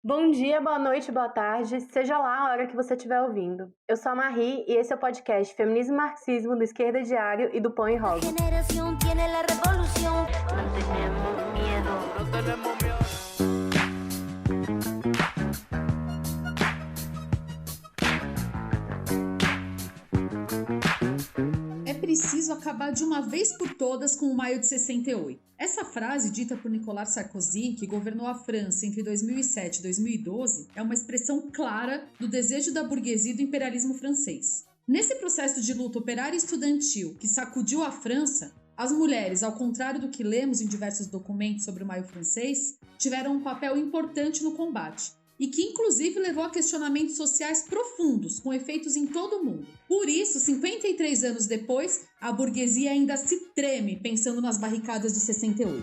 Bom dia, boa noite, boa tarde, seja lá a hora que você estiver ouvindo. Eu sou a Marie e esse é o podcast Feminismo e Marxismo do Esquerda Diário e do Pão e Rosa. É preciso acabar de uma vez por todas com o Maio de 68. Essa frase, dita por Nicolas Sarkozy, que governou a França entre 2007 e 2012, é uma expressão clara do desejo da burguesia e do imperialismo francês. Nesse processo de luta operária e estudantil que sacudiu a França, as mulheres, ao contrário do que lemos em diversos documentos sobre o Maio francês, tiveram um papel importante no combate, e que inclusive levou a questionamentos sociais profundos, com efeitos em todo o mundo. Por isso, 53 anos depois, a burguesia ainda se treme pensando nas barricadas de 68.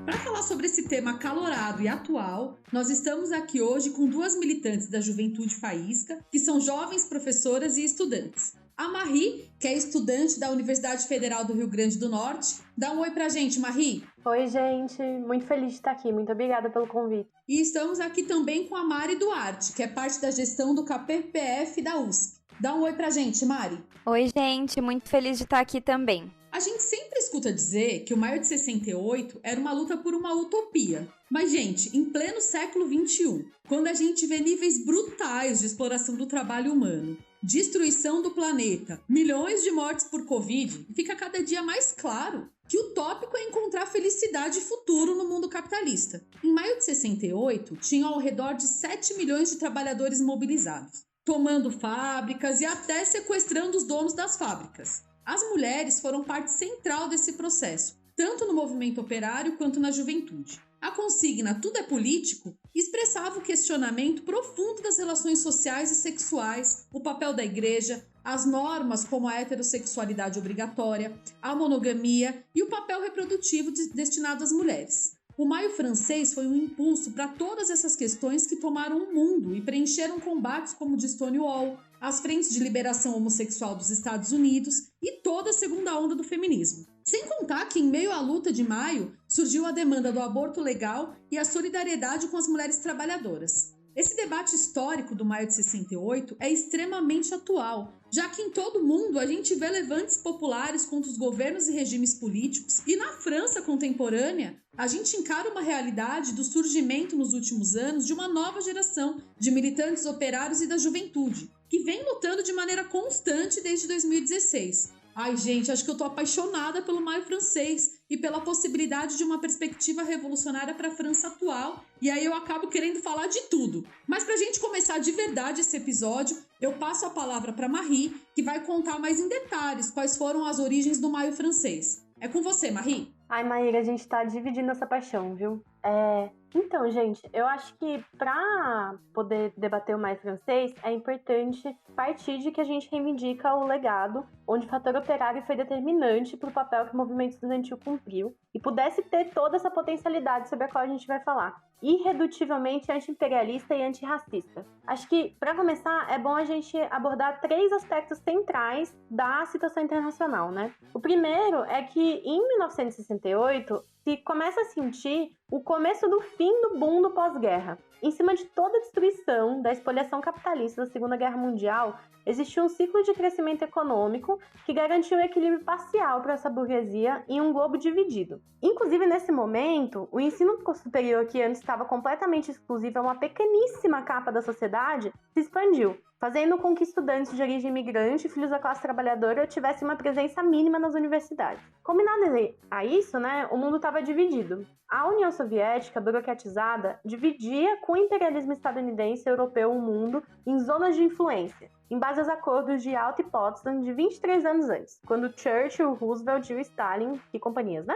Para falar sobre esse tema acalorado e atual, nós estamos aqui hoje com duas militantes da Juventude Faísca, que são jovens professoras e estudantes. A Marie, que é estudante da Universidade Federal do Rio Grande do Norte. Dá um oi pra gente, Marie. Oi, gente. Muito feliz de estar aqui. Muito obrigada pelo convite. E estamos aqui também com a Mari Duarte, que é parte da gestão do KPPF da USP. Dá um oi pra gente, Mari. Oi, gente. Muito feliz de estar aqui também. A gente sempre escuta dizer que o Maio de 68 era uma luta por uma utopia. Mas, gente, em pleno século XXI, quando a gente vê níveis brutais de exploração do trabalho humano, destruição do planeta, milhões de mortes por Covid, fica cada dia mais claro que o tópico é encontrar felicidade e futuro no mundo capitalista. Em maio de 68, tinham ao redor de 7 milhões de trabalhadores mobilizados, tomando fábricas e até sequestrando os donos das fábricas. As mulheres foram parte central desse processo, tanto no movimento operário quanto na juventude. A consigna "tudo é político" expressava o questionamento profundo das relações sociais e sexuais, o papel da igreja, as normas como a heterossexualidade obrigatória, a monogamia e o papel reprodutivo destinado às mulheres. O Maio francês foi um impulso para todas essas questões que tomaram o mundo e preencheram combates como o de Stonewall, as frentes de liberação homossexual dos Estados Unidos e toda a segunda onda do feminismo. Sem contar que, em meio à luta de maio, surgiu a demanda do aborto legal e a solidariedade com as mulheres trabalhadoras. Esse debate histórico do Maio de 68 é extremamente atual, já que em todo o mundo a gente vê levantes populares contra os governos e regimes políticos, e na França contemporânea a gente encara uma realidade do surgimento nos últimos anos de uma nova geração de militantes operários e da juventude, que vem lutando de maneira constante desde 2016. Ai, gente, acho que eu tô apaixonada pelo Maio francês e pela possibilidade de uma perspectiva revolucionária para a França atual, e aí eu acabo querendo falar de tudo. Mas pra gente começar de verdade esse episódio, eu passo a palavra para Marie, que vai contar mais em detalhes quais foram as origens do Maio francês. É com você, Marie. Ai, Maíra, a gente tá dividindo essa paixão, viu? Então, gente, eu acho que para poder debater o Maio francês é importante partir de que a gente reivindica o legado, onde o fator operário foi determinante para o papel que o movimento estudantil cumpriu e pudesse ter toda essa potencialidade sobre a qual a gente vai falar, irredutivelmente anti-imperialista e antirracista. Acho que, para começar, é bom a gente abordar 3 aspectos centrais da situação internacional, né? O primeiro é que, em 1968, se começa a sentir o começo do fim do boom do pós-guerra. Em cima de toda a destruição da espoliação capitalista da Segunda Guerra Mundial, existia um ciclo de crescimento econômico que garantiu um equilíbrio parcial para essa burguesia em um globo dividido. Inclusive, nesse momento, o ensino superior, que antes estava completamente exclusivo a uma pequeníssima capa da sociedade, se expandiu, fazendo com que estudantes de origem imigrante e filhos da classe trabalhadora tivessem uma presença mínima nas universidades. Combinado a isso, o mundo estava dividido. A União Soviética, burocratizada, dividia com o imperialismo estadunidense e europeu o mundo em zonas de influência, em base aos acordos de Yalta e Potsdam de 23 anos antes, quando Churchill, Roosevelt e Stalin, e companhias,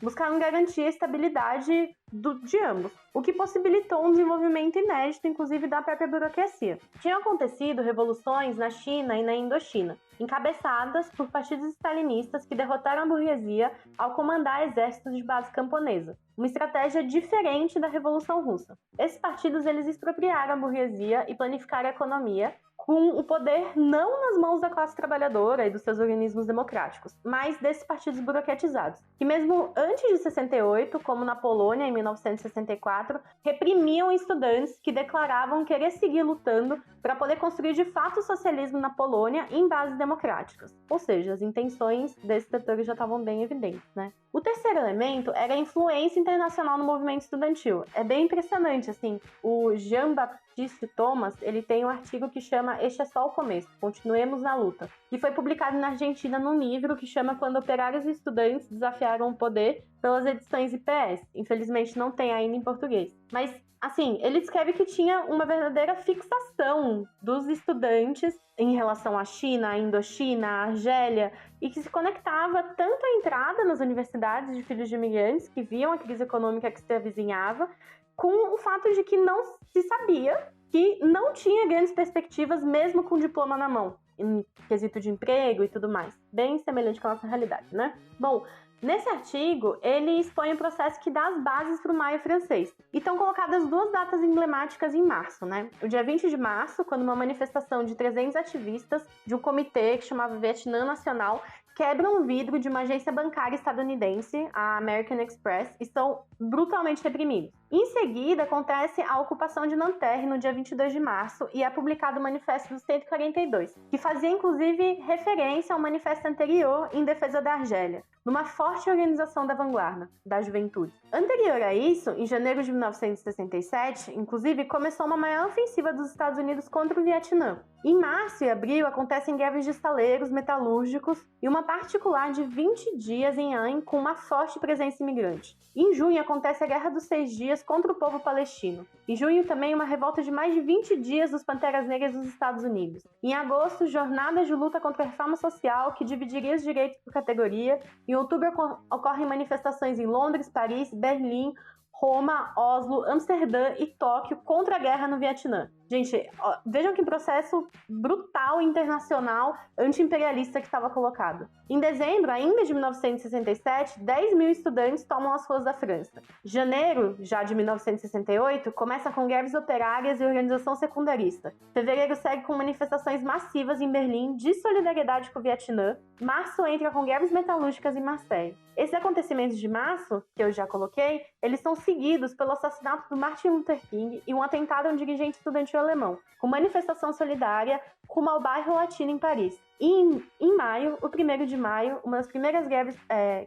buscaram garantir a estabilidade de ambos, o que possibilitou um desenvolvimento inédito, inclusive da própria burocracia. Tinham acontecido revoluções na China e na Indochina, encabeçadas por partidos stalinistas que derrotaram a burguesia ao comandar exércitos de base camponesa, uma estratégia diferente da Revolução Russa. Esses partidos eles expropriaram a burguesia e planificaram a economia com o poder não nas mãos da classe trabalhadora e dos seus organismos democráticos, mas desses partidos burocratizados, que mesmo antes de 68, como na Polônia em 1964, reprimiam estudantes que declaravam querer seguir lutando para poder construir de fato o socialismo na Polônia em bases democráticas. Ou seja, as intenções desses setores já estavam bem evidentes, né? O terceiro elemento era a influência internacional no movimento estudantil. É bem impressionante, assim, o Jean-Baptiste Thomas, ele tem um artigo que chama Este é só o começo, continuemos na luta, que foi publicado na Argentina num livro que chama Quando Operários e Estudantes Desafiaram o Poder, pelas edições IPS. Infelizmente não tem ainda em português. Mas, assim, ele descreve que tinha uma verdadeira fixação dos estudantes em relação à China, à Indochina, à Argélia, e que se conectava tanto à entrada nas universidades de filhos de imigrantes que viam a crise econômica que se avizinhava, com o fato de que não se sabia que não tinha grandes perspectivas mesmo com o diploma na mão, em quesito de emprego e tudo mais. Bem semelhante com a nossa realidade, né? Bom, nesse artigo, ele expõe o processo que dá as bases para o Maio francês. E estão colocadas duas datas emblemáticas em março, né? O dia 20 de março, quando uma manifestação de 300 ativistas de um comitê que chamava Vietnã Nacional quebram um vidro de uma agência bancária estadunidense, a American Express, e são brutalmente reprimidos. Em seguida, acontece a ocupação de Nanterre no dia 22 de março e é publicado o Manifesto dos 142, que fazia inclusive referência ao manifesto anterior em defesa da Argélia, numa forte organização da vanguarda, da juventude. Anterior a isso, em janeiro de 1967, inclusive, começou uma maior ofensiva dos Estados Unidos contra o Vietnã. Em março e abril acontecem greves de estaleiros, metalúrgicos e uma particular de 20 dias em Ain com uma forte presença imigrante. Em junho acontece a Guerra dos 6 Dias contra o povo palestino. Em junho também uma revolta de mais de 20 dias dos Panteras Negras dos Estados Unidos. Em agosto, jornadas de luta contra a reforma social que dividiria os direitos por categoria. Em outubro ocorrem manifestações em Londres, Paris, Berlim, Roma, Oslo, Amsterdã e Tóquio contra a guerra no Vietnã. Gente, ó, vejam que processo brutal internacional anti-imperialista que estava colocado. Em dezembro, ainda de 1967, 10 mil estudantes tomam as ruas da França. Janeiro, já de 1968, começa com greves operárias e organização secundarista. Fevereiro segue com manifestações massivas em Berlim de solidariedade com o Vietnã. Março entra com greves metalúrgicas em Marseille. Esses acontecimentos de março, que eu já coloquei, eles são seguidos pelo assassinato do Martin Luther King e um atentado a um dirigente estudantil alemão, com manifestação solidária rumo ao bairro Latino em Paris. E em maio, o 1º de maio, uma das primeiras greves,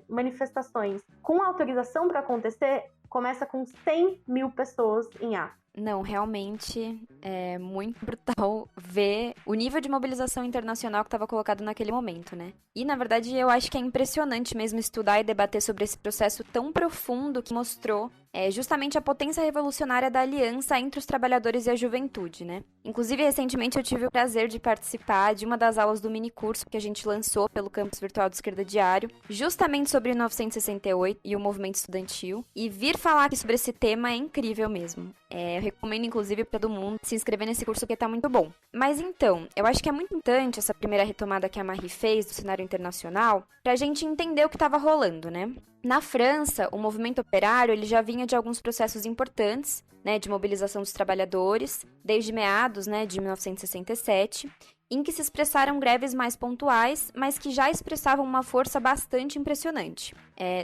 manifestações com autorização para acontecer, começa com 100 mil pessoas em ato. Não, realmente é muito brutal ver o nível de mobilização internacional que estava colocado naquele momento, né? E, na verdade, eu acho que é impressionante mesmo estudar e debater sobre esse processo tão profundo que mostrou justamente a potência revolucionária da aliança entre os trabalhadores e a juventude, né? Inclusive, recentemente eu tive o prazer de participar de uma das aulas do minicurso que a gente lançou pelo campus virtual do Esquerda Diário, justamente sobre 1968 e o movimento estudantil, e vir falar aqui sobre esse tema é incrível mesmo. Eu recomendo, inclusive, para todo mundo se inscrever nesse curso porque tá muito bom. Mas então, eu acho que é muito importante essa primeira retomada que a Marie fez do cenário internacional pra gente entender o que estava rolando, né? Na França, o movimento operário ele já vinha de alguns processos importantes, né, de mobilização dos trabalhadores, desde meados, né, de 1967, em que se expressaram greves mais pontuais, mas que já expressavam uma força bastante impressionante.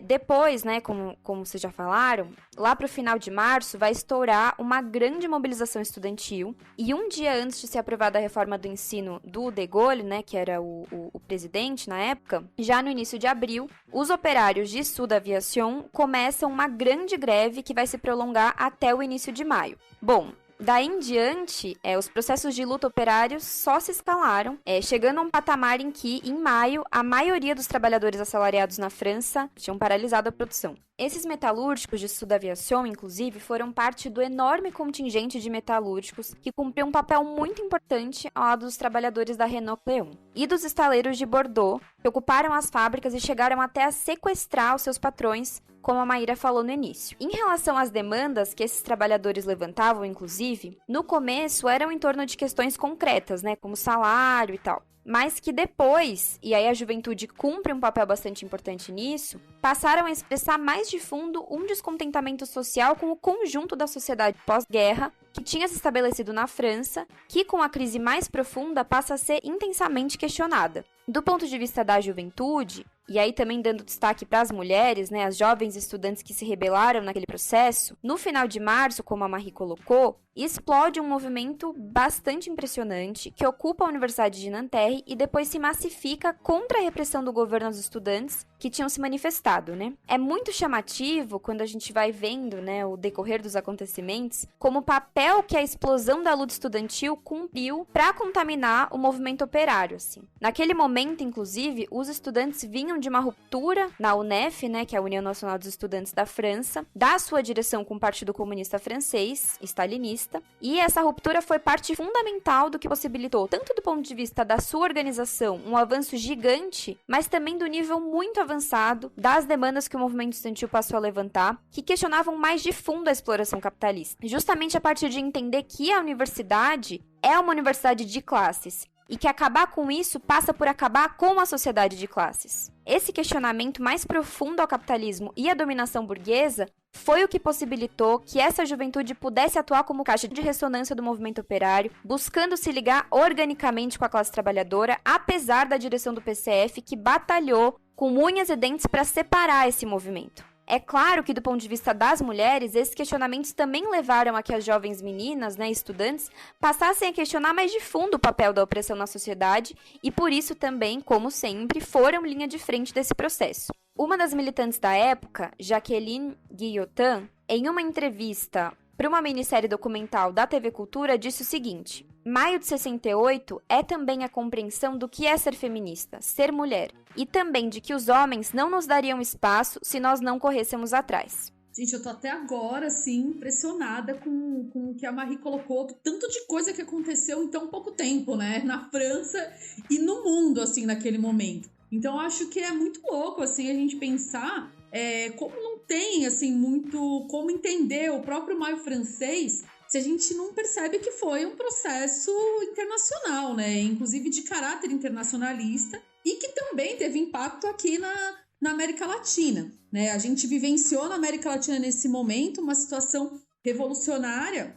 Depois, né, como vocês já falaram, lá para o final de março vai estourar uma grande mobilização estudantil, e um dia antes de ser aprovada a reforma do ensino do De Gaulle, né, que era o presidente na época, já no início de abril, os operários de Sud Aviation começam uma grande greve que vai se prolongar até o início de maio. Bom, daí em diante, os processos de luta operários só se escalaram, chegando a um patamar em que, em maio, a maioria dos trabalhadores assalariados na França tinham paralisado a produção. Esses metalúrgicos de Sud Aviation, inclusive, foram parte do enorme contingente de metalúrgicos que cumpriu um papel muito importante ao lado dos trabalhadores da Renault Cléon e dos estaleiros de Bordeaux, que ocuparam as fábricas e chegaram até a sequestrar os seus patrões como a Maíra falou no início. Em relação às demandas que esses trabalhadores levantavam, inclusive, no começo eram em torno de questões concretas, né, como salário e tal. Mas que depois, e aí a juventude cumpre um papel bastante importante nisso, passaram a expressar mais de fundo um descontentamento social com o conjunto da sociedade pós-guerra, que tinha se estabelecido na França, que com a crise mais profunda passa a ser intensamente questionada. Do ponto de vista da juventude, e aí também dando destaque para as mulheres, né, as jovens estudantes que se rebelaram naquele processo, no final de março, como a Marie colocou, explode um movimento bastante impressionante que ocupa a Universidade de Nanterre e depois se massifica contra a repressão do governo aos estudantes que tinham se manifestado, né? É muito chamativo quando a gente vai vendo, né, o decorrer dos acontecimentos, como o papel que a explosão da luta estudantil cumpriu para contaminar o movimento operário, assim. Naquele momento, inclusive, os estudantes vinham de uma ruptura na UNEF, né, que é a União Nacional dos Estudantes da França, da sua direção com o Partido Comunista Francês, stalinista, e essa ruptura foi parte fundamental do que possibilitou, tanto do ponto de vista da sua organização, um avanço gigante, mas também do nível muito avançado das demandas que o movimento estudantil passou a levantar, que questionavam mais de fundo a exploração capitalista. Justamente a partir de entender que a universidade é uma universidade de classes, e que acabar com isso passa por acabar com a sociedade de classes. Esse questionamento mais profundo ao capitalismo e à dominação burguesa foi o que possibilitou que essa juventude pudesse atuar como caixa de ressonância do movimento operário, buscando se ligar organicamente com a classe trabalhadora, apesar da direção do PCF que batalhou com unhas e dentes para separar esse movimento. É claro que, do ponto de vista das mulheres, esses questionamentos também levaram a que as jovens meninas, né, estudantes, passassem a questionar mais de fundo o papel da opressão na sociedade e, por isso, também, como sempre, foram linha de frente desse processo. Uma das militantes da época, Jacqueline Guillotin, em uma entrevista para uma minissérie documental da TV Cultura, disse o seguinte: maio de 68 é também a compreensão do que é ser feminista, ser mulher, e também de que os homens não nos dariam espaço se nós não corrêssemos atrás. Gente, eu tô até agora, assim, impressionada com o que a Marie colocou, do tanto de coisa que aconteceu em tão pouco tempo, né, na França e no mundo, assim, naquele momento. Então, eu acho que é muito louco, assim, a gente pensar como não tem, assim, muito como entender o próprio Maio francês se a gente não percebe que foi um processo internacional, né? Inclusive de caráter internacionalista e que também teve impacto aqui na América Latina, né? A gente vivenciou na América Latina nesse momento uma situação revolucionária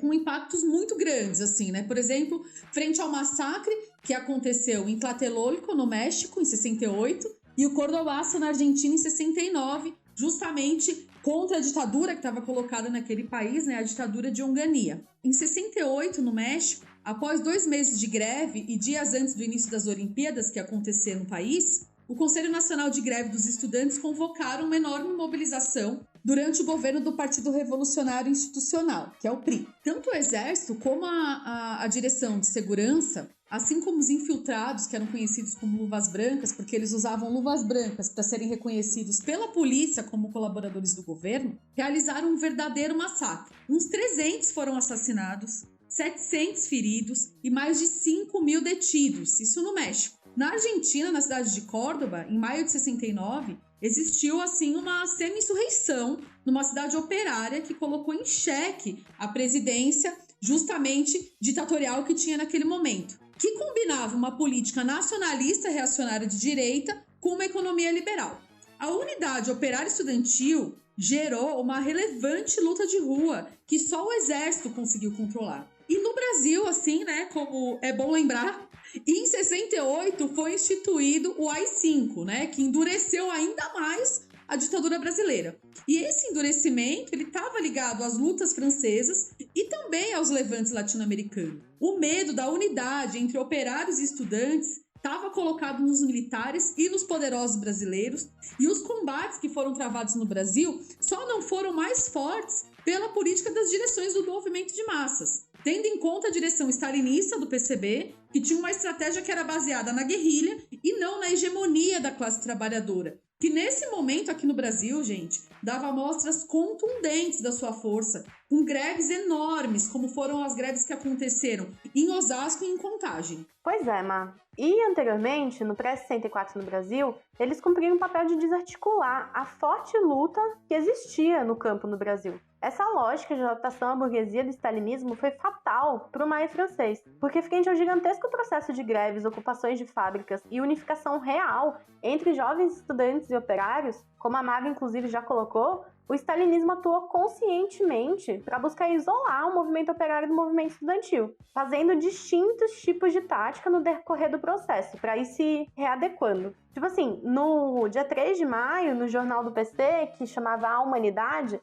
com impactos muito grandes, assim, né? Por exemplo, frente ao massacre que aconteceu em Tlatelolco, no México, em 68, e o Cordobaço, na Argentina, em 69, justamente contra a ditadura que estava colocada naquele país, né, a ditadura de Onganía. Em 68, no México, após 2 meses de greve e dias antes do início das Olimpíadas que aconteceram no país, o Conselho Nacional de Greve dos Estudantes convocaram uma enorme mobilização durante o governo do Partido Revolucionário Institucional, que é o PRI. Tanto o Exército como a Direção de Segurança, assim como os infiltrados, que eram conhecidos como luvas brancas, porque eles usavam luvas brancas para serem reconhecidos pela polícia como colaboradores do governo, realizaram um verdadeiro massacre. Uns 300 foram assassinados, 700 feridos e mais de 5.000 detidos, isso no México. Na Argentina, na cidade de Córdoba, em maio de 69, existiu assim uma semi-insurreição numa cidade operária que colocou em xeque a presidência justamente ditatorial que tinha naquele momento, que combinava uma política nacionalista reacionária de direita com uma economia liberal. A unidade operária estudantil gerou uma relevante luta de rua que só o exército conseguiu controlar. E no Brasil, assim, né, como é bom lembrar, em 68 foi instituído o AI-5, né, que endureceu ainda mais a ditadura brasileira. E esse endurecimento ele estava ligado às lutas francesas e também aos levantes latino-americanos. O medo da unidade entre operários e estudantes estava colocado nos militares e nos poderosos brasileiros, e os combates que foram travados no Brasil só não foram mais fortes pela política das direções do movimento de massas, tendo em conta a direção stalinista do PCB, que tinha uma estratégia que era baseada na guerrilha e não na hegemonia da classe trabalhadora, que nesse momento aqui no Brasil, gente, dava mostras contundentes da sua força, com greves enormes, como foram as greves que aconteceram em Osasco e em Contagem. Pois é, Má. E anteriormente, no pré-64 no Brasil, eles cumpriam o papel de desarticular a forte luta que existia no campo no Brasil. Essa lógica de adaptação à burguesia do stalinismo foi fatal para o maio francês, porque frente ao gigantesco processo de greves, ocupações de fábricas e unificação real entre jovens estudantes e operários, como a Maga inclusive já colocou, o stalinismo atuou conscientemente para buscar isolar o movimento operário do movimento estudantil, fazendo distintos tipos de tática no decorrer do processo, para ir se readequando. Tipo assim, no dia 3 de maio, no jornal do PC, que chamava A Humanidade,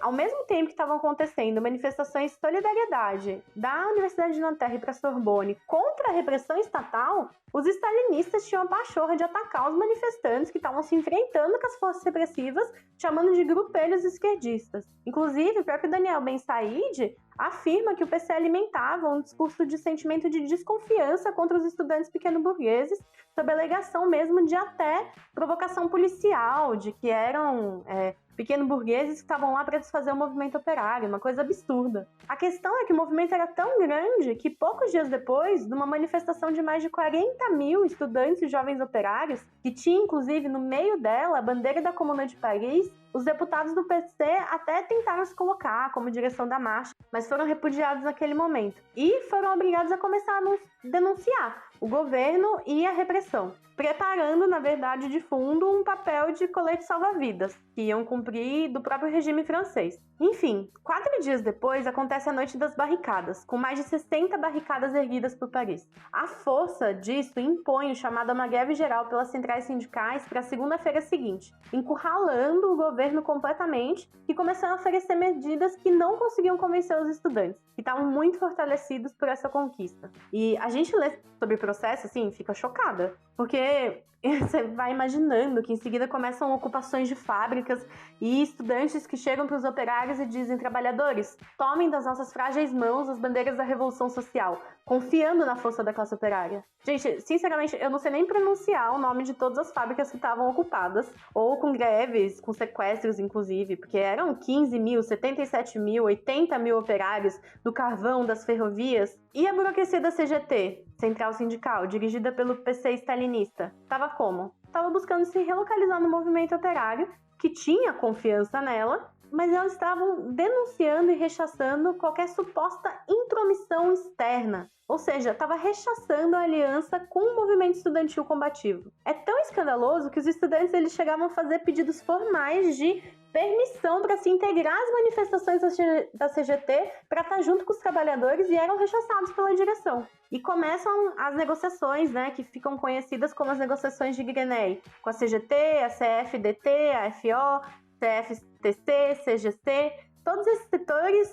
ao mesmo tempo que estavam acontecendo manifestações de solidariedade da Universidade de Nanterre para a Sorbonne contra a repressão estatal, os stalinistas tinham a pachorra de atacar os manifestantes que estavam se enfrentando com as forças repressivas, chamando de grupelhos esquerdistas. Inclusive, o próprio Daniel Ben Said afirma que o PC alimentava um discurso de sentimento de desconfiança contra os estudantes pequeno-burgueses, sob a alegação mesmo de até provocação policial, de que eram pequeno-burgueses que estavam lá para desfazer o movimento operário, uma coisa absurda. A questão é que o movimento era tão grande que poucos dias depois, numa manifestação de mais de 40 mil estudantes e jovens operários, que tinha inclusive no meio dela a bandeira da Comuna de Paris, os deputados do PC até tentaram se colocar como direção da marcha, mas foram repudiados naquele momento. E foram obrigados a começar a denunciar o governo e a repressão, preparando, na verdade, de fundo, um papel de colete salva-vidas, que iam cumprir do próprio regime francês. Enfim, 4 dias depois acontece a Noite das Barricadas, com mais de 60 barricadas erguidas por Paris. A força disso impõe o chamado a uma greve geral pelas centrais sindicais para a segunda-feira seguinte, encurralando o governo completamente e começando a oferecer medidas que não conseguiam convencer os estudantes, que estavam muito fortalecidos por essa conquista. E a gente lê sobre o processo, assim, fica chocada, porque você vai imaginando que em seguida começam ocupações de fábricas e estudantes que chegam para os operários e dizem: trabalhadores, tomem das nossas frágeis mãos as bandeiras da revolução social, confiando na força da classe operária. Gente, sinceramente, eu não sei nem pronunciar o nome de todas as fábricas que estavam ocupadas, ou com greves, com sequestros, inclusive, porque eram 15 mil, 77 mil, 80 mil operários do carvão, das ferrovias. E a burocracia da CGT, Central Sindical, dirigida pelo PC stalinista, estava como? Estava buscando se relocalizar no movimento operário, que tinha confiança nela, mas elas estavam denunciando e rechaçando qualquer suposta intromissão externa. Ou seja, estava rechaçando a aliança com o movimento estudantil combativo. É tão escandaloso que os estudantes eles chegavam a fazer pedidos formais de permissão para se integrar às manifestações da CGT para estar junto com os trabalhadores e eram rechaçados pela direção. E começam as negociações, né, que ficam conhecidas como as negociações de Grenelle, com a CGT, a CFDT, a FO, CFTC, CGC, todos esses setores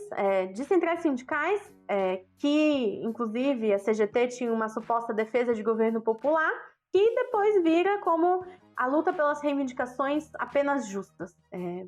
de centrais sindicais, que inclusive a CGT tinha uma suposta defesa de governo popular, que depois vira como a luta pelas reivindicações apenas justas.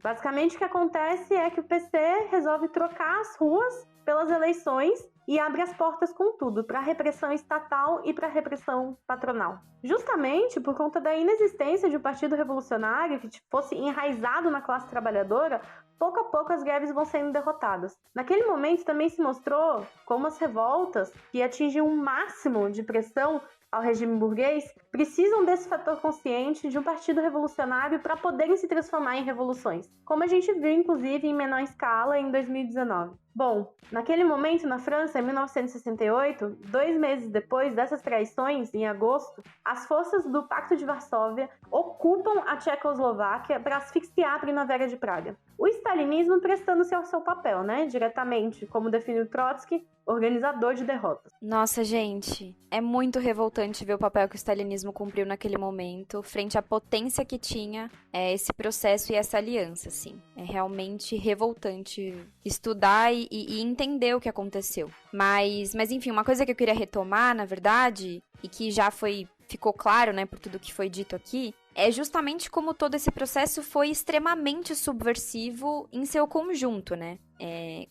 Basicamente o que acontece é que o PC resolve trocar as ruas pelas eleições e abre as portas com tudo, para a repressão estatal e para a repressão patronal. Justamente por conta da inexistência de um partido revolucionário que fosse enraizado na classe trabalhadora, pouco a pouco as greves vão sendo derrotadas. Naquele momento também se mostrou como as revoltas, que atingem um máximo de pressão ao regime burguês, precisam desse fator consciente de um partido revolucionário para poderem se transformar em revoluções, como a gente viu inclusive em menor escala em 2019. Bom, naquele momento na França, em 1968, 2 meses depois dessas traições, em agosto, as forças do Pacto de Varsóvia ocupam a Tchecoslováquia para asfixiar a Primavera de Praga. O stalinismo prestando-se ao seu papel, né, diretamente, como definiu Trotsky, organizador de derrotas. Nossa, gente, é muito revoltante ver o papel que o stalinismo cumpriu naquele momento, frente à potência que tinha esse processo e essa aliança, assim. É realmente revoltante estudar e entender o que aconteceu. Mas, enfim, uma coisa que eu queria retomar, na verdade, e que já ficou claro, né, por tudo que foi dito aqui, é justamente como todo esse processo foi extremamente subversivo em seu conjunto, né?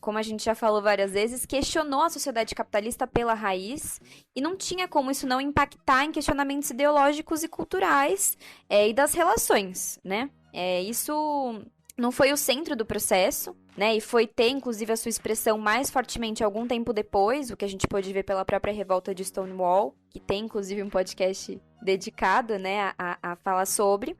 Como a gente já falou várias vezes, questionou a sociedade capitalista pela raiz e não tinha como isso não impactar em questionamentos ideológicos e culturais e das relações, né? Isso não foi o centro do processo, né? E foi ter, inclusive, a sua expressão mais fortemente algum tempo depois, o que a gente pôde ver pela própria revolta de Stonewall, que tem, inclusive, um podcast dedicado, né, a falar sobre.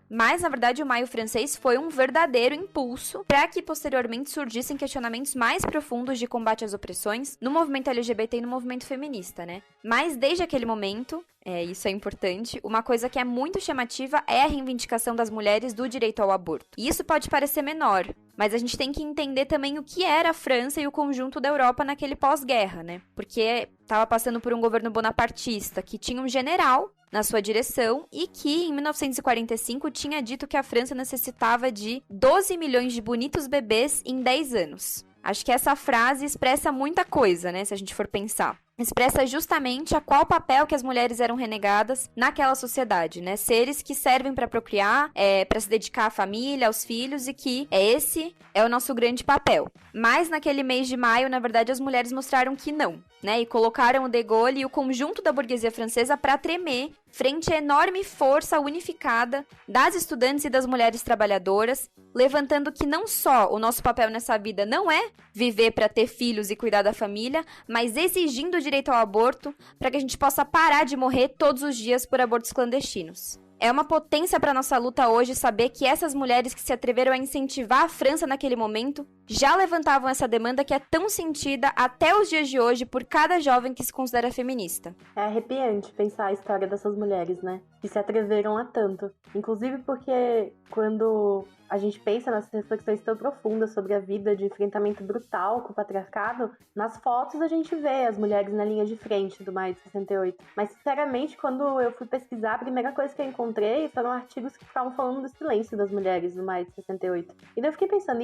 Mas, na verdade, o Maio Francês foi um verdadeiro impulso para que, posteriormente, surgissem questionamentos mais profundos de combate às opressões no movimento LGBT e no movimento feminista, né? Mas, desde aquele momento, isso é importante, uma coisa que é muito chamativa é a reivindicação das mulheres do direito ao aborto. E isso pode parecer menor, mas a gente tem que entender também o que era a França e o conjunto da Europa naquele pós-guerra, né? Porque estava passando por um governo bonapartista, que tinha um general na sua direção e que, em 1945, tinha dito que a França necessitava de 12 milhões de bonitos bebês em 10 anos. Acho que essa frase expressa muita coisa, né, se a gente for pensar. Expressa justamente a qual papel que as mulheres eram renegadas naquela sociedade, né? Seres que servem para procriar, para se dedicar à família, aos filhos, e que esse é o nosso grande papel. Mas naquele mês de maio, na verdade, as mulheres mostraram que não, né? E colocaram o de Gaulle e o conjunto da burguesia francesa para tremer frente à enorme força unificada das estudantes e das mulheres trabalhadoras, levantando que não só o nosso papel nessa vida não é viver para ter filhos e cuidar da família, mas exigindo o direito ao aborto para que a gente possa parar de morrer todos os dias por abortos clandestinos. É uma potência para nossa luta hoje saber que essas mulheres que se atreveram a incentivar a França naquele momento já levantavam essa demanda que é tão sentida até os dias de hoje por cada jovem que se considera feminista. É arrepiante pensar a história dessas mulheres, né? Que se atreveram a tanto. Inclusive porque quando a gente pensa nessas reflexões tão profundas sobre a vida de enfrentamento brutal com o patriarcado, nas fotos a gente vê as mulheres na linha de frente do Maio de 68. Mas, sinceramente, quando eu fui pesquisar, a primeira coisa que eu encontrei foram artigos que ficavam falando do silêncio das mulheres no Maio de 68. E daí eu fiquei pensando,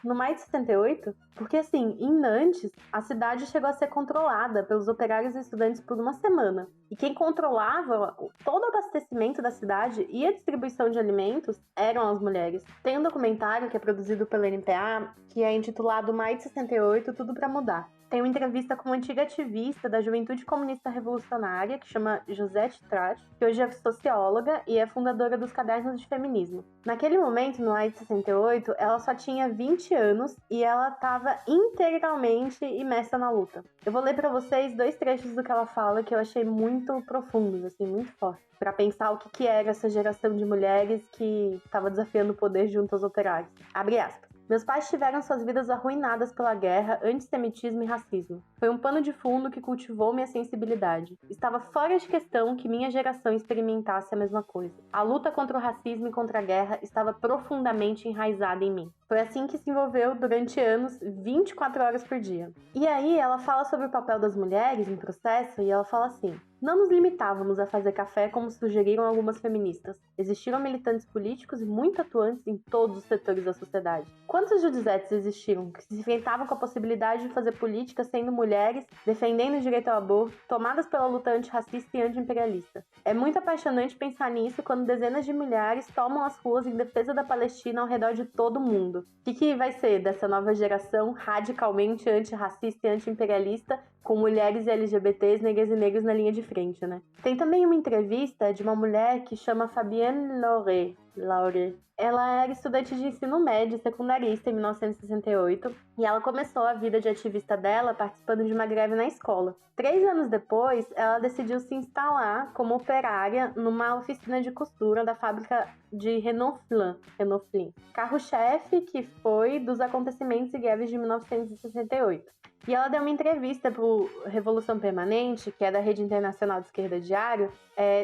no Maio de 68? Porque, assim, em Nantes, a cidade chegou a ser controlada pelos operários e estudantes por uma semana. E quem controlava todo o abastecimento da cidade e a distribuição de alimentos eram as mulheres. Tem um documentário que é produzido pela NPA, que é intitulado Maio de 68, Tudo pra Mudar. Tem uma entrevista com uma antiga ativista da Juventude Comunista Revolucionária, que chama Josette Trat, que hoje é socióloga e é fundadora dos Cadernos de Feminismo. Naquele momento, no Maio de 68, ela só tinha 20 anos e ela estava integralmente imersa na luta. Eu vou ler para vocês 2 trechos do que ela fala que eu achei muito profundos, assim, muito fortes, para pensar o que era essa geração de mulheres que estava desafiando o poder junto aos operários. Abre aspas. Meus pais tiveram suas vidas arruinadas pela guerra, antissemitismo e racismo. Foi um pano de fundo que cultivou minha sensibilidade. Estava fora de questão que minha geração experimentasse a mesma coisa. A luta contra o racismo e contra a guerra estava profundamente enraizada em mim. Foi assim que se envolveu durante anos, 24 horas por dia. E aí ela fala sobre o papel das mulheres em processo e ela fala assim: não nos limitávamos a fazer café como sugeriram algumas feministas. Existiram militantes políticos e muito atuantes em todos os setores da sociedade. Quantos Judizetes existiram que se enfrentavam com a possibilidade de fazer política sendo mulheres, defendendo o direito ao aborto, tomadas pela luta antirracista e anti-imperialista? É muito apaixonante pensar nisso quando dezenas de milhares tomam as ruas em defesa da Palestina ao redor de todo o mundo. O que vai ser dessa nova geração radicalmente antirracista e anti-imperialista com mulheres e LGBTs, negras e negros na linha de frente, né? Tem também uma entrevista de uma mulher que chama Fabienne Laure. Ela era estudante de ensino médio secundarista em 1968 e ela começou a vida de ativista dela participando de uma greve na escola. 3 anos depois, ela decidiu se instalar como operária numa oficina de costura da fábrica de Renault-Flin, carro-chefe que foi dos acontecimentos e greves de 1968. E ela deu uma entrevista para o Revolução Permanente, que é da Rede Internacional de Esquerda Diário,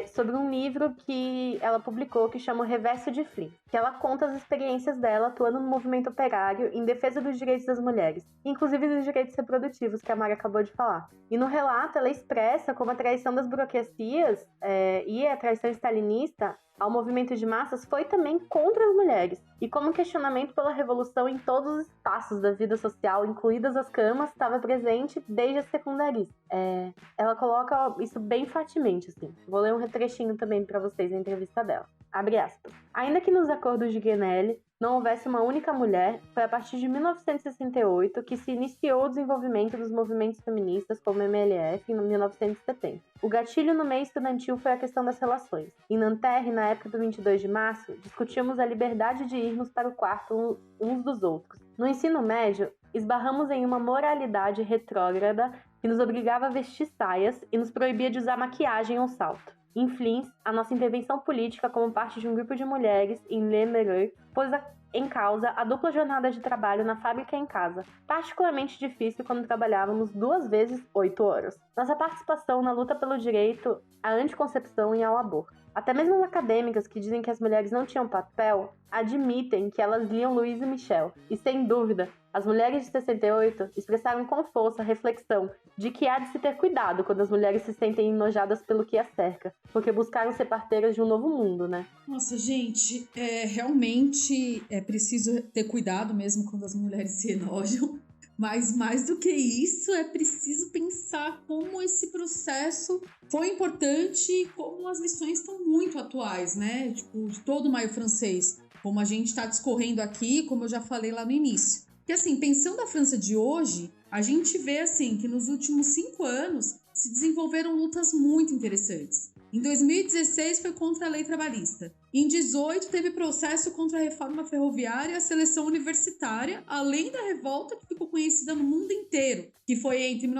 sobre um livro que ela publicou que chama O Reverso de Flynn, que ela conta as experiências dela atuando no movimento operário em defesa dos direitos das mulheres, inclusive dos direitos reprodutivos, que a Mari acabou de falar. E no relato ela expressa como a traição das burocracias e a traição stalinista ao movimento de massas foi também contra as mulheres, e como o questionamento pela revolução em todos os espaços da vida social, incluídas as camas, estava presente desde a secundarista. Ela coloca isso bem fortemente, assim. Vou ler um trechinho também para vocês na entrevista dela. Abre aspas. Ainda que nos acordos de Grenelle não houvesse uma única mulher, foi a partir de 1968 que se iniciou o desenvolvimento dos movimentos feministas como MLF em 1970. O gatilho no meio estudantil foi a questão das relações. Em Nanterre, na época do 22 de março, discutíamos a liberdade de irmos para o quarto uns dos outros. No ensino médio, esbarramos em uma moralidade retrógrada que nos obrigava a vestir saias e nos proibia de usar maquiagem ou salto. Em Flins, a nossa intervenção política como parte de um grupo de mulheres em Le Meureux pôs em causa a dupla jornada de trabalho na fábrica e em casa, particularmente difícil quando trabalhávamos 2 vezes 8 horas. Nossa participação na luta pelo direito à anticoncepção e ao aborto. Até mesmo as acadêmicas que dizem que as mulheres não tinham papel, admitem que elas liam Louise Michel. E sem dúvida, as mulheres de 68 expressaram com força a reflexão de que há de se ter cuidado quando as mulheres se sentem enojadas pelo que as cerca, porque buscaram ser parteiras de um novo mundo, né? Nossa, gente, realmente é preciso ter cuidado mesmo quando as mulheres se enojam. Mas mais do que isso, é preciso pensar como esse processo foi importante e como as lições estão muito atuais, né? Tipo, de todo o Maio Francês, como a gente está discorrendo aqui, como eu já falei lá no início. Porque assim, pensando a França de hoje, a gente vê assim que nos últimos 5 anos se desenvolveram lutas muito interessantes. Em 2016 foi contra a lei trabalhista. Em 2018 teve processo contra a reforma ferroviária e a seleção universitária, além da revolta que ficou conhecida no mundo inteiro, que foi entre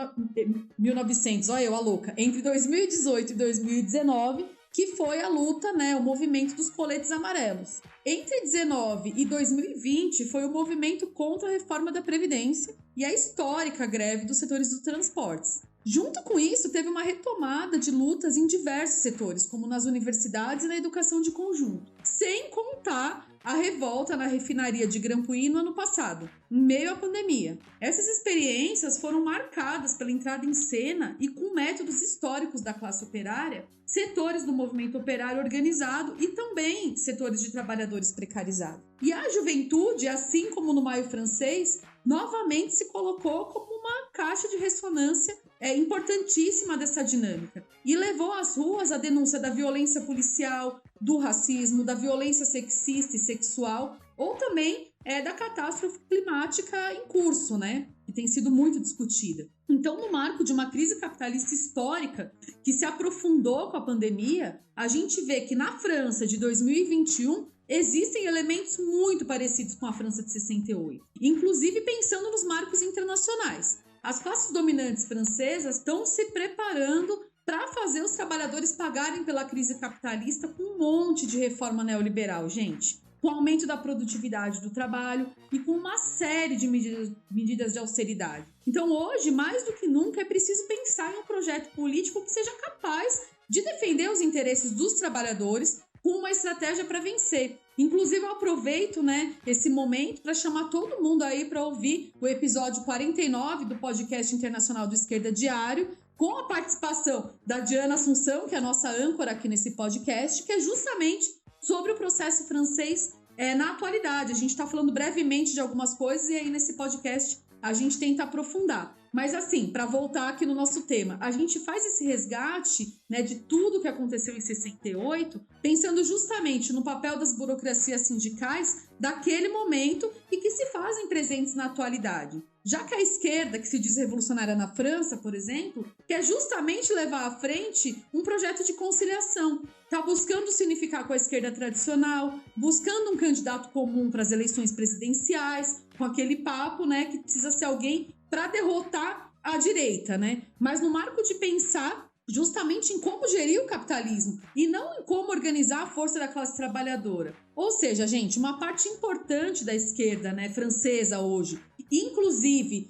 1900, olha eu a louca, entre 2018 e 2019, que foi a luta, né, o movimento dos coletes amarelos. Entre 19 e 2020 foi o movimento contra a reforma da Previdência e a histórica greve dos setores dos transportes. Junto com isso, teve uma retomada de lutas em diversos setores, como nas universidades e na educação de conjunto. Sem contar a revolta na refinaria de Grampuí no ano passado, em meio à pandemia. Essas experiências foram marcadas pela entrada em cena e com métodos históricos da classe operária, setores do movimento operário organizado e também setores de trabalhadores precarizados. E a juventude, assim como no Maio Francês, novamente se colocou como uma caixa de ressonância importantíssima dessa dinâmica e levou às ruas a denúncia da violência policial, do racismo, da violência sexista e sexual ou também da catástrofe climática em curso, né? Que tem sido muito discutida. Então, no marco de uma crise capitalista histórica que se aprofundou com a pandemia, a gente vê que na França de 2021 existem elementos muito parecidos com a França de 68, inclusive pensando nos marcos internacionais. As classes dominantes francesas estão se preparando para fazer os trabalhadores pagarem pela crise capitalista com um monte de reforma neoliberal, gente. Com o aumento da produtividade do trabalho e com uma série de medidas de austeridade. Então, hoje, mais do que nunca, é preciso pensar em um projeto político que seja capaz de defender os interesses dos trabalhadores com uma estratégia para vencer. Inclusive, eu aproveito, esse momento para chamar todo mundo aí para ouvir o episódio 49 do podcast internacional do Esquerda Diário, com a participação da Diana Assunção, que é a nossa âncora aqui nesse podcast, que é justamente sobre o processo francês na atualidade. A gente está falando brevemente de algumas coisas e aí nesse podcast a gente tenta aprofundar. Mas assim, para voltar aqui no nosso tema, a gente faz esse resgate de tudo que aconteceu em 68, pensando justamente no papel das burocracias sindicais daquele momento e que se fazem presentes na atualidade. Já que a esquerda, que se diz revolucionária na França, por exemplo, quer justamente levar à frente um projeto de conciliação. Está buscando se unificar com a esquerda tradicional, buscando um candidato comum para as eleições presidenciais, com aquele papo que precisa ser alguém para derrotar a direita, Mas no marco de pensar justamente em como gerir o capitalismo e não em como organizar a força da classe trabalhadora. Ou seja, gente, uma parte importante da esquerda francesa hoje, inclusive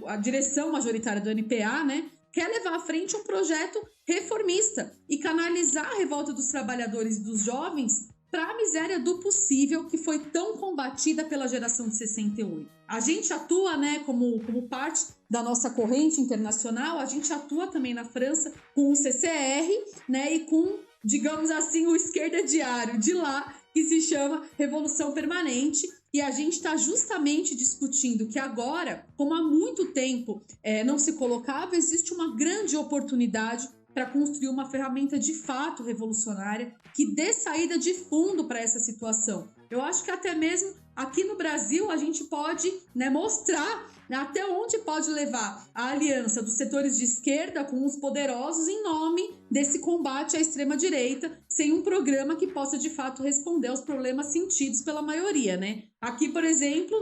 a direção majoritária do NPA, quer levar à frente um projeto reformista e canalizar a revolta dos trabalhadores e dos jovens para a miséria do possível que foi tão combatida pela geração de 68. A gente atua, como parte da nossa corrente internacional, a gente atua também na França com o CCR, e com, digamos assim, o Esquerda Diário de lá, que se chama Revolução Permanente. E a gente está justamente discutindo que agora, como há muito tempo não se colocava, existe uma grande oportunidade para construir uma ferramenta de fato revolucionária que dê saída de fundo para essa situação. Eu acho que até mesmo aqui no Brasil a gente pode, mostrar até onde pode levar a aliança dos setores de esquerda com os poderosos em nome desse combate à extrema-direita, sem um programa que possa de fato responder aos problemas sentidos pela maioria, né? Aqui, por exemplo,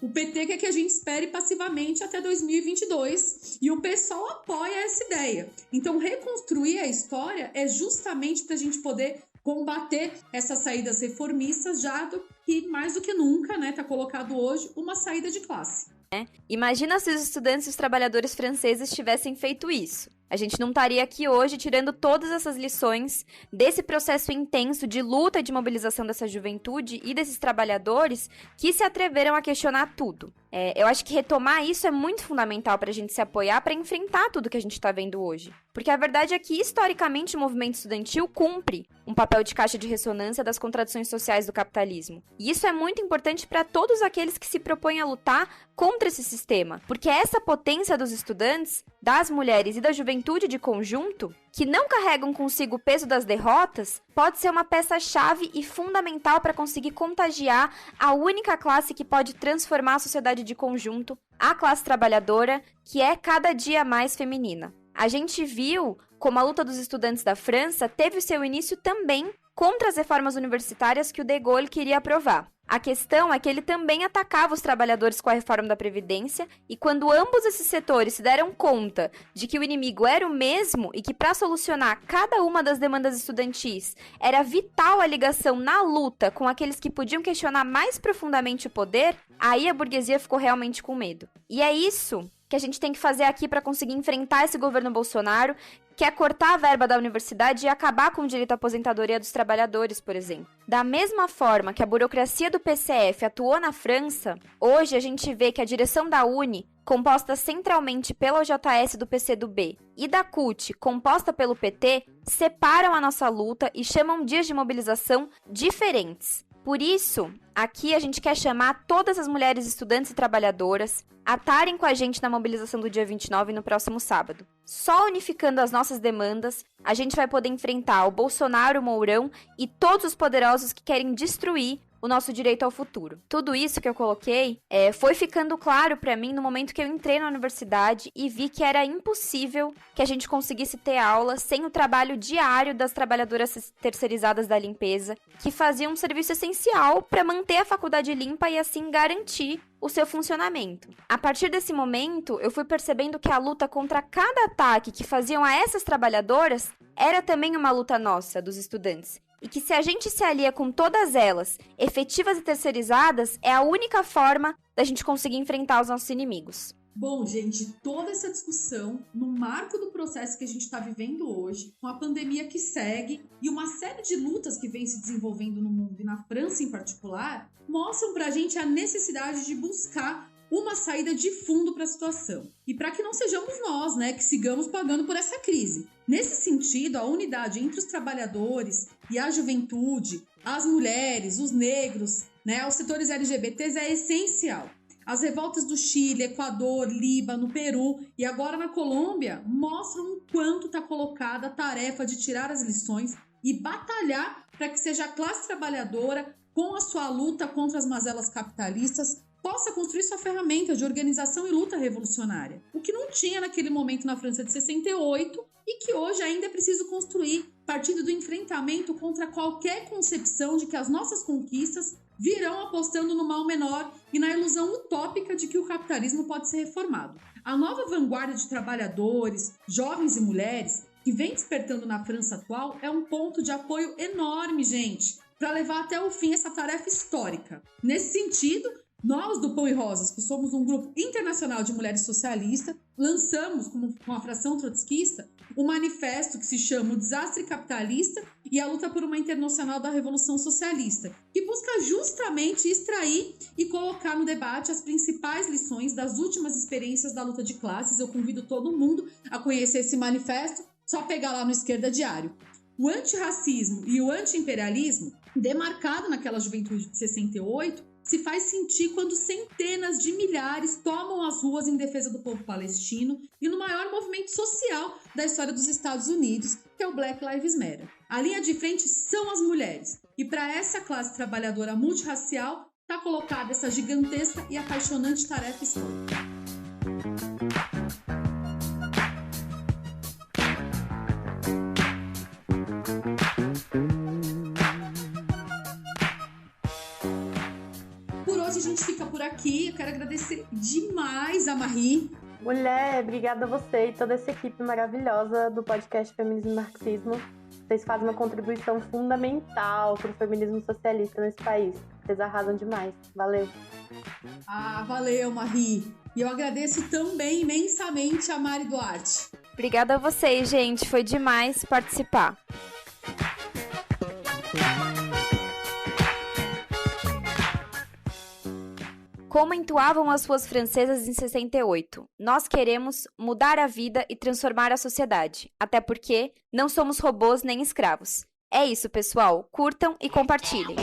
o PT quer que a gente espere passivamente até 2022 e o PSOL apoia essa ideia. Então, reconstruir a história é justamente para a gente poder combater essas saídas reformistas, já que mais do que nunca, está colocado hoje uma saída de classe. Imagina se os estudantes e os trabalhadores franceses tivessem feito isso. A gente não estaria aqui hoje tirando todas essas lições desse processo intenso de luta e de mobilização dessa juventude e desses trabalhadores que se atreveram a questionar tudo. Eu acho que retomar isso é muito fundamental para a gente se apoiar para enfrentar tudo que a gente está vendo hoje. Porque a verdade é que, historicamente, o movimento estudantil cumpre um papel de caixa de ressonância das contradições sociais do capitalismo. E isso é muito importante para todos aqueles que se propõem a lutar contra esse sistema. Porque essa potência dos estudantes, das mulheres e da juventude de conjunto, que não carregam consigo o peso das derrotas, pode ser uma peça-chave e fundamental para conseguir contagiar a única classe que pode transformar a sociedade de conjunto, a classe trabalhadora, que é cada dia mais feminina. A gente viu como a luta dos estudantes da França teve o seu início também contra as reformas universitárias que o de Gaulle queria aprovar. A questão é que ele também atacava os trabalhadores com a reforma da Previdência, e quando ambos esses setores se deram conta de que o inimigo era o mesmo e que para solucionar cada uma das demandas estudantis era vital a ligação na luta com aqueles que podiam questionar mais profundamente o poder, aí a burguesia ficou realmente com medo. E é isso que a gente tem que fazer aqui para conseguir enfrentar esse governo Bolsonaro, que é cortar a verba da universidade e acabar com o direito à aposentadoria dos trabalhadores, por exemplo. Da mesma forma que a burocracia do PCF atuou na França, hoje a gente vê que a direção da UNE, composta centralmente pela OJS do PCdoB, e da CUT, composta pelo PT, separam a nossa luta e chamam dias de mobilização diferentes. Por isso, aqui a gente quer chamar todas as mulheres estudantes e trabalhadoras a estarem com a gente na mobilização do dia 29 no próximo sábado. Só unificando as nossas demandas, a gente vai poder enfrentar o Bolsonaro, o Mourão e todos os poderosos que querem destruir o nosso direito ao futuro. Tudo isso que eu coloquei foi ficando claro para mim no momento que eu entrei na universidade e vi que era impossível que a gente conseguisse ter aula sem o trabalho diário das trabalhadoras terceirizadas da limpeza, que faziam um serviço essencial para manter a faculdade limpa e assim garantir o seu funcionamento. A partir desse momento, eu fui percebendo que a luta contra cada ataque que faziam a essas trabalhadoras era também uma luta nossa, dos estudantes. E que se a gente se alia com todas elas, efetivas e terceirizadas, é a única forma da gente conseguir enfrentar os nossos inimigos. Bom, gente, toda essa discussão no marco do processo que a gente está vivendo hoje, com a pandemia que segue e uma série de lutas que vem se desenvolvendo no mundo e na França em particular, mostram pra gente a necessidade de buscar uma saída de fundo para a situação. E para que não sejamos nós, que sigamos pagando por essa crise. Nesse sentido, a unidade entre os trabalhadores e a juventude, as mulheres, os negros, os setores LGBTs é essencial. As revoltas do Chile, Equador, Líbano, Peru e agora na Colômbia mostram o quanto está colocada a tarefa de tirar as lições e batalhar para que seja a classe trabalhadora, com a sua luta contra as mazelas capitalistas, possa construir sua ferramenta de organização e luta revolucionária. O que não tinha naquele momento na França de 68 e que hoje ainda é preciso construir, partindo do enfrentamento contra qualquer concepção de que as nossas conquistas virão apostando no mal menor e na ilusão utópica de que o capitalismo pode ser reformado. A nova vanguarda de trabalhadores, jovens e mulheres que vem despertando na França atual é um ponto de apoio enorme, gente, para levar até o fim essa tarefa histórica. Nesse sentido, nós do Pão e Rosas, que somos um grupo internacional de mulheres socialistas, lançamos, com a fração trotskista, um manifesto que se chama O Desastre Capitalista e a Luta por uma Internacional da Revolução Socialista, que busca justamente extrair e colocar no debate as principais lições das últimas experiências da luta de classes. Eu convido todo mundo a conhecer esse manifesto, só pegar lá no Esquerda Diário. O antirracismo e o antiimperialismo demarcado naquela juventude de 68, se faz sentir quando centenas de milhares tomam as ruas em defesa do povo palestino e no maior movimento social da história dos Estados Unidos, que é o Black Lives Matter. A linha de frente são as mulheres, e para essa classe trabalhadora multirracial está colocada essa gigantesca e apaixonante tarefa histórica. A gente fica por aqui. Eu quero agradecer demais a Marie. Mulher, obrigada a você e toda essa equipe maravilhosa do podcast Feminismo e Marxismo. Vocês fazem uma contribuição fundamental para o feminismo socialista nesse país. Vocês arrasam demais. Valeu. Valeu, Marie. E eu agradeço também imensamente a Mari Duarte. Obrigada a vocês, gente. Foi demais participar. Como entoavam as ruas francesas em 68, nós queremos mudar a vida e transformar a sociedade, até porque não somos robôs nem escravos. É isso, pessoal. Curtam e compartilhem.